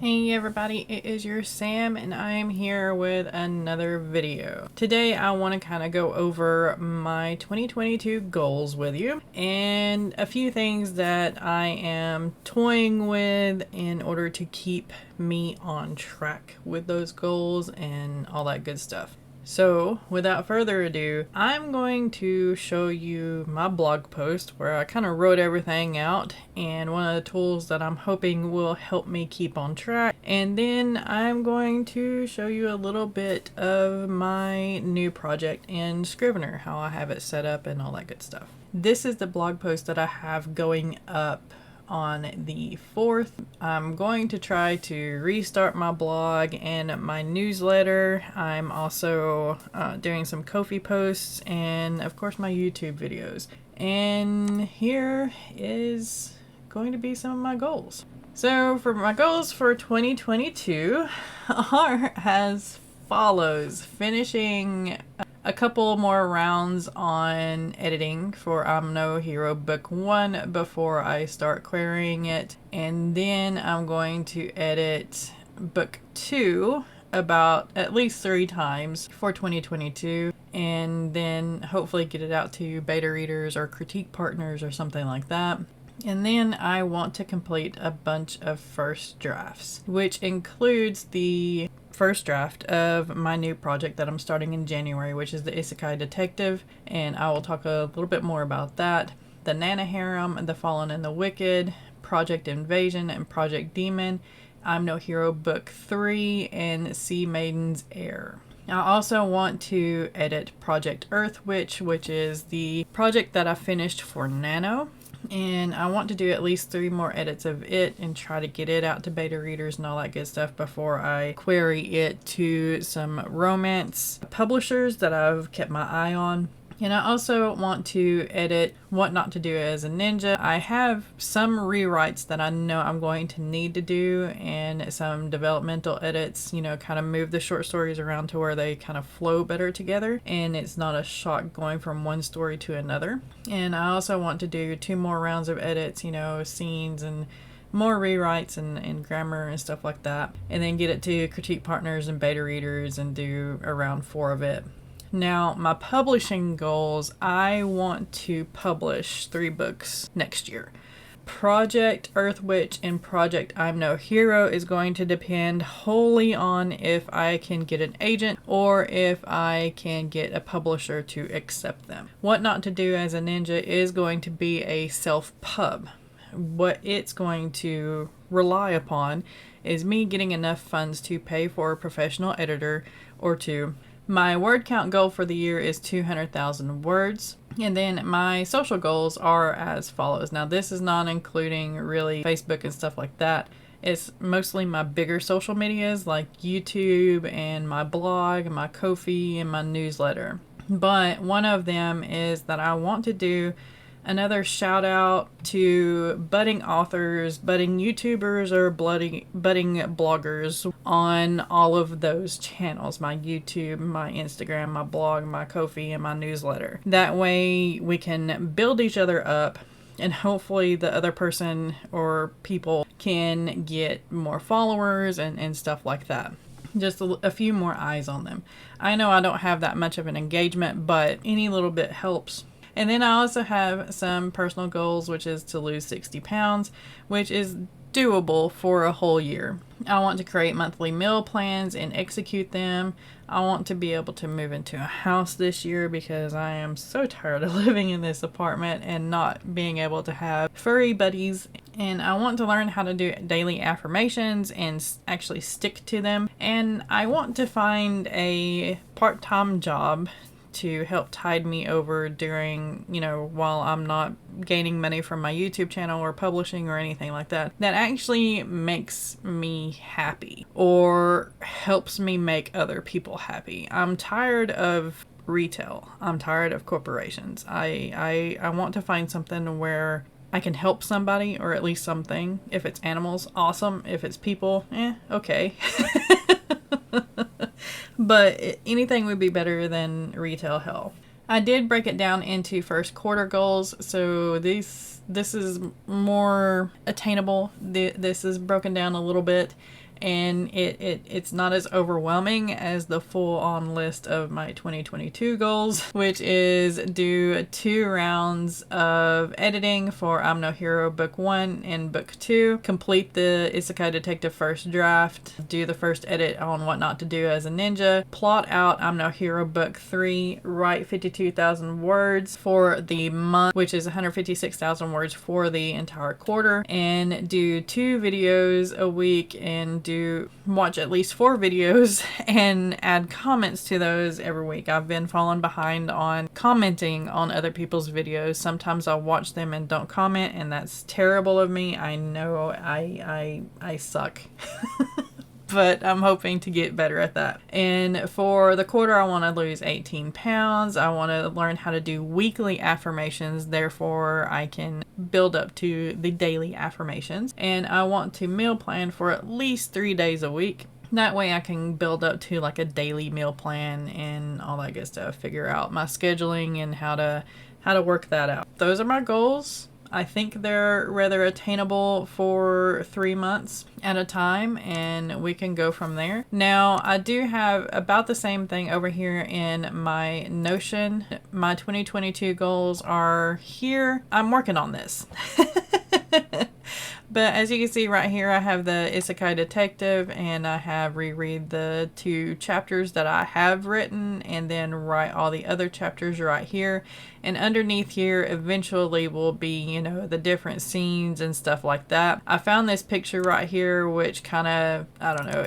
Hey everybody, it is your Sam and I'm here with another video. Today I want to kind of go over my 2022 goals with you and a few things that I am toying with in order to keep me on track with those goals and all that good stuff. So without further ado, I'm going to show you my blog post where I kind of wrote everything out and one of the tools that I'm hoping will help me keep on track. And then I'm going to show you a little bit of my new project in Scrivener, how I have it set up and all that good stuff. This is the blog post that I have going up on the 4th. I'm going to try to restart my blog and my newsletter. I'm also doing some Ko-fi posts and of course my YouTube videos. And here is going to be some of my goals. So for my goals for 2022 are as follows: finishing a couple more rounds on editing for I'm No Hero Book 1 before I start querying it. And then I'm going to edit Book 2 about at least 3 times for 2022. And then hopefully get it out to beta readers or critique partners or something like that. And then I want to complete a bunch of first drafts, which includes the first draft of my new project that I'm starting in January, which is the Isekai Detective, and I will talk a little bit more about that. The Nana Harem, The Fallen and the Wicked, Project Invasion, and Project Demon, I'm No Hero Book 3, and Sea Maiden's Heir. I also want to edit Project Earth Witch, which is the project that I finished for Nano. And I want to do at least 3 more edits of it and try to get it out to beta readers and all that good stuff before I query it to some romance publishers that I've kept my eye on. And I also want to edit What Not to Do as a Ninja. I have some rewrites that I know I'm going to need to do and some developmental edits, you know, kind of move the short stories around to where they kind of flow better together and it's not a shock going from one story to another. And I also want to do 2 more rounds of edits, you know, scenes and more rewrites and grammar and stuff like that. And then get it to critique partners and beta readers and do around 4 of it. Now, my publishing goals, I want to publish 3 books next year. Project Earth Witch and Project I'm No Hero is going to depend wholly on if I can get an agent or if I can get a publisher to accept them. What Not to Do as a Ninja is going to be a self-pub. What it's going to rely upon is me getting enough funds to pay for a professional editor or 2. My word count goal for the year is 200,000 words. And then my social goals are as follows. Now this is not including really Facebook and stuff like that. It's mostly my bigger social medias like YouTube and my blog, my Ko-fi, and my newsletter. But one of them is that I want to do another shout out to budding authors, budding YouTubers, or budding bloggers on all of those channels. My YouTube, my Instagram, my blog, my Ko-fi, and my newsletter. That way we can build each other up and hopefully the other person or people can get more followers and stuff like that. Just a few more eyes on them. I know I don't have that much of an engagement, but any little bit helps. And then I also have some personal goals, which is to lose 60 pounds, which is doable for a whole year. I want to create monthly meal plans and execute them. I want to be able to move into a house this year because I am so tired of living in this apartment and not being able to have furry buddies. And I want to learn how to do daily affirmations and actually stick to them. And I want to find a part-time job to help tide me over during, you know, while I'm not gaining money from my YouTube channel or publishing or anything like that, that actually makes me happy or helps me make other people happy. I'm tired of retail. I'm tired of corporations. I want to find something where I can help somebody, or at least something. If it's animals, awesome. If it's people, okay. But anything would be better than retail hell. I did break it down into first quarter goals, so this is more attainable. This is broken down a little bit, and it's not as overwhelming as the full-on list of my 2022 goals, which is do 2 rounds of editing for I'm No Hero Book 1 and Book 2, complete the Isekai Detective first draft, do the first edit on What Not to Do as a Ninja, plot out I'm No Hero Book 3, write 52,000 words for the month, which is 156,000 words for the entire quarter, and do 2 videos a week and watch at least 4 videos and add comments to those every week. I've been falling behind on commenting on other people's videos. Sometimes I'll watch them and don't comment, and that's terrible of me. I know I suck. But I'm hoping to get better at that. And for the quarter, I want to lose 18 pounds. I want to learn how to do weekly affirmations, therefore I can build up to the daily affirmations. And I want to meal plan for at least 3 days a week. That way I can build up to like a daily meal plan and all that good stuff. Figure out my scheduling and how to work that out. Those are my goals. I think they're rather attainable for 3 months at a time, and we can go from there. Now, I do have about the same thing over here in my Notion. My 2022 goals are here. I'm working on this. But as you can see right here, I have the Isekai Detective, and I have reread the 2 chapters that I have written, and then write all the other chapters right here. And underneath here eventually will be, you know, the different scenes and stuff like that. I found this picture right here, which kind of, I don't know,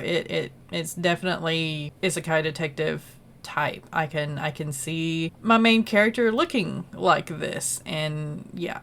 it's definitely Isekai Detective type. I can see my main character looking like this, and yeah.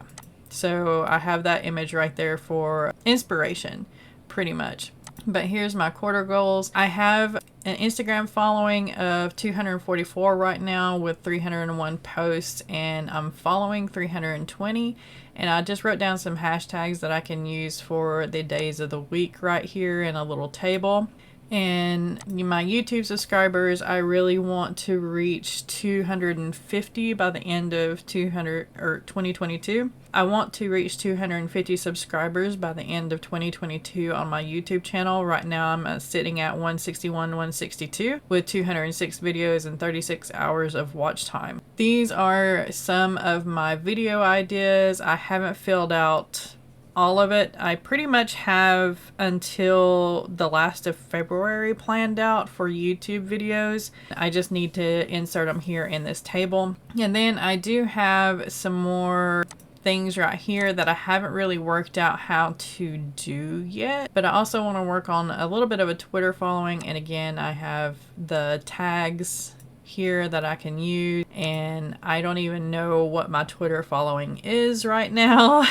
So I have that image right there for inspiration, pretty much. But here's my quarter goals. I have an Instagram following of 244 right now with 301 posts, and I'm following 320. And I just wrote down some hashtags that I can use for the days of the week right here in a little table. And my YouTube subscribers, I really want to reach 250 by the end of 2022. I want to reach 250 subscribers by the end of 2022 on my YouTube channel. Right now I'm sitting at 161, 162 with 206 videos and 36 hours of watch time. These are some of my video ideas. I haven't filled out all of it. I pretty much have until the last of February planned out for YouTube videos. I just need to insert them here in this table. And then I do have some more things right here that I haven't really worked out how to do yet, but I also want to work on a little bit of a Twitter following. And again, I have the tags here that I can use, and I don't even know what my Twitter following is right now,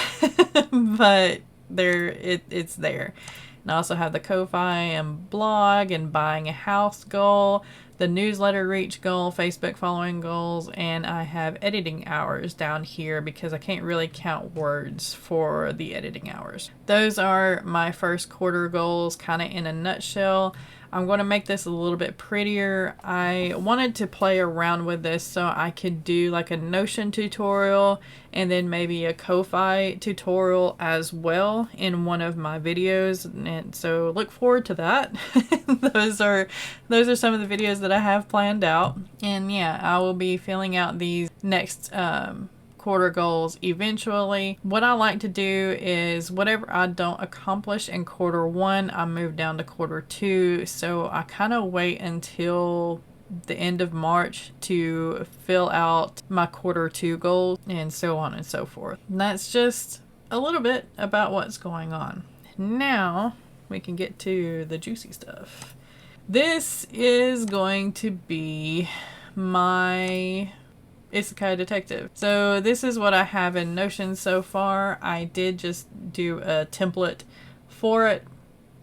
but it's there. And I also have the Ko-Fi and blog and buying a house goal, the newsletter reach goal, Facebook following goals, and I have editing hours down here because I can't really count words for the editing hours. Those are my first quarter goals kind of in a nutshell. I'm going to make this a little bit prettier. I wanted to play around with this so I could do like a Notion tutorial and then maybe a Ko-Fi tutorial as well in one of my videos. And so look forward to that. Those are some of the videos that I have planned out. And yeah, I will be filling out these next quarter goals eventually. What I like to do is whatever I don't accomplish in quarter 1, I move down to quarter 2. So I kind of wait until the end of March to fill out my quarter 2 goals, and so on and so forth. And that's just a little bit about what's going on. Now we can get to the juicy stuff. This is going to be my Isekai Detective. So this is what I have in Notion so far. I did just do a template for it.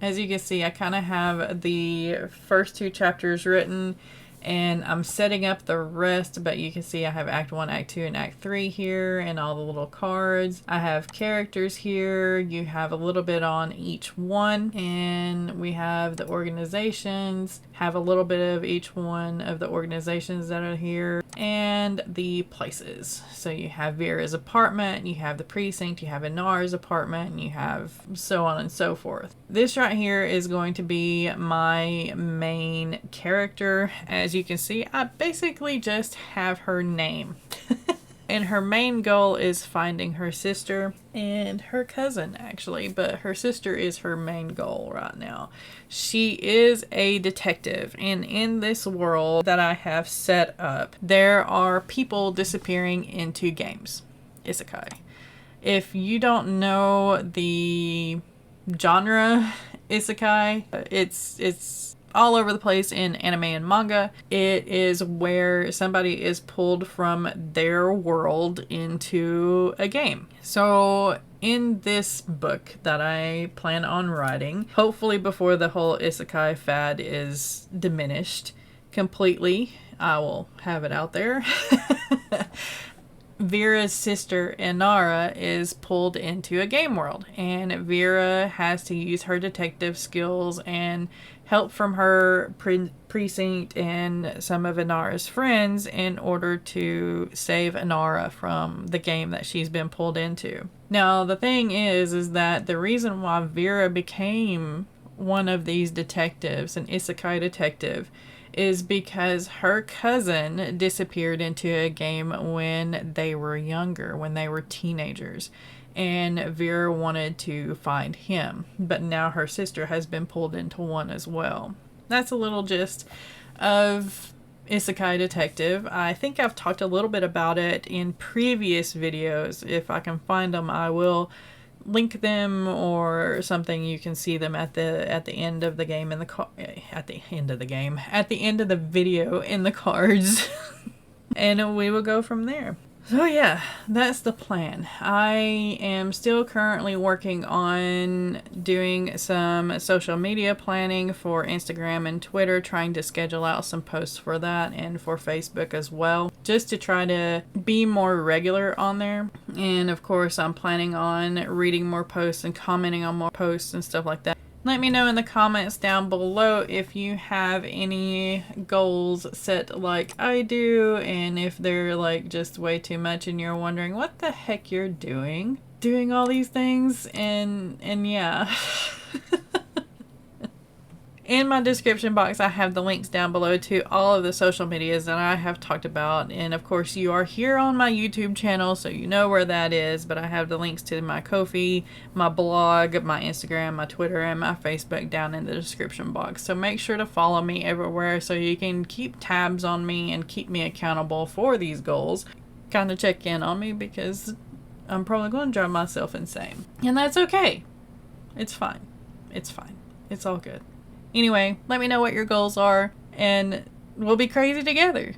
As you can see, I kind of have the first 2 chapters written, and I'm setting up the rest, but you can see I have Act 1, Act 2, and Act 3 here, and all the little cards. I have characters here. You have a little bit on each one, and we have the organizations, have a little bit of each one of the organizations that are here, and the places. So you have Vera's apartment, you have the precinct, you have Inara's apartment, and you have so on and so forth. This right here is going to be my main character. As you can see, I basically just have her name. And her main goal is finding her sister and her cousin, actually, but her sister is her main goal right now. She is a detective, and in this world that I have set up, there are people disappearing into games. Isekai. If you don't know the genre Isekai, it's all over the place in anime and manga. It is where somebody is pulled from their world into a game. So in this book that I plan on writing, hopefully before the whole Isekai fad is diminished completely, I will have it out there. Vera's sister Inara is pulled into a game world, and Vera has to use her detective skills and help from her precinct and some of Inara's friends in order to save Inara from the game that she's been pulled into. Now the thing is that the reason why Vera became one of these detectives, an Isekai detective, is because her cousin disappeared into a game when they were younger, when they were teenagers, and Vera wanted to find him, but now her sister has been pulled into one as well. That's a little gist of Isekai Detective. I think I've talked a little bit about it in previous videos. If I can find them, I will link them or something. You can see them at the end of the game in the at the end of the video in the cards. And we will go from there. So yeah, that's the plan. I am still currently working on doing some social media planning for Instagram and Twitter, trying to schedule out some posts for that, and for Facebook as well, just to try to be more regular on there. And of course, I'm planning on reading more posts and commenting on more posts and stuff like that. Let me know in the comments down below if you have any goals set like I do, and if they're like just way too much and you're wondering what the heck you're doing all these things. And yeah. In my description box, I have the links down below to all of the social medias that I have talked about. And of course, you are here on my YouTube channel, so you know where that is. But I have the links to my Ko-fi, my blog, my Instagram, my Twitter, and my Facebook down in the description box. So make sure to follow me everywhere so you can keep tabs on me and keep me accountable for these goals. Kind of check in on me, because I'm probably going to drive myself insane. And that's okay. It's fine. It's fine. It's all good. Anyway, let me know what your goals are, and we'll be crazy together.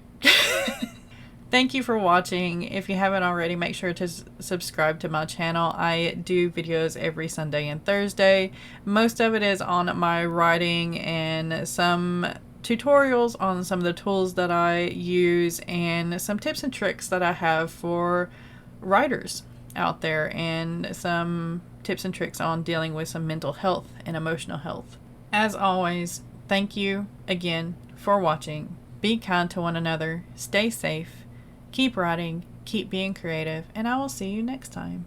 Thank you for watching. If you haven't already, make sure to subscribe to my channel. I do videos every Sunday and Thursday. Most of it is on my writing and some tutorials on some of the tools that I use, and some tips and tricks that I have for writers out there, and some tips and tricks on dealing with some mental health and emotional health. As always, thank you again for watching. Be kind to one another, stay safe, keep writing, keep being creative, and I will see you next time.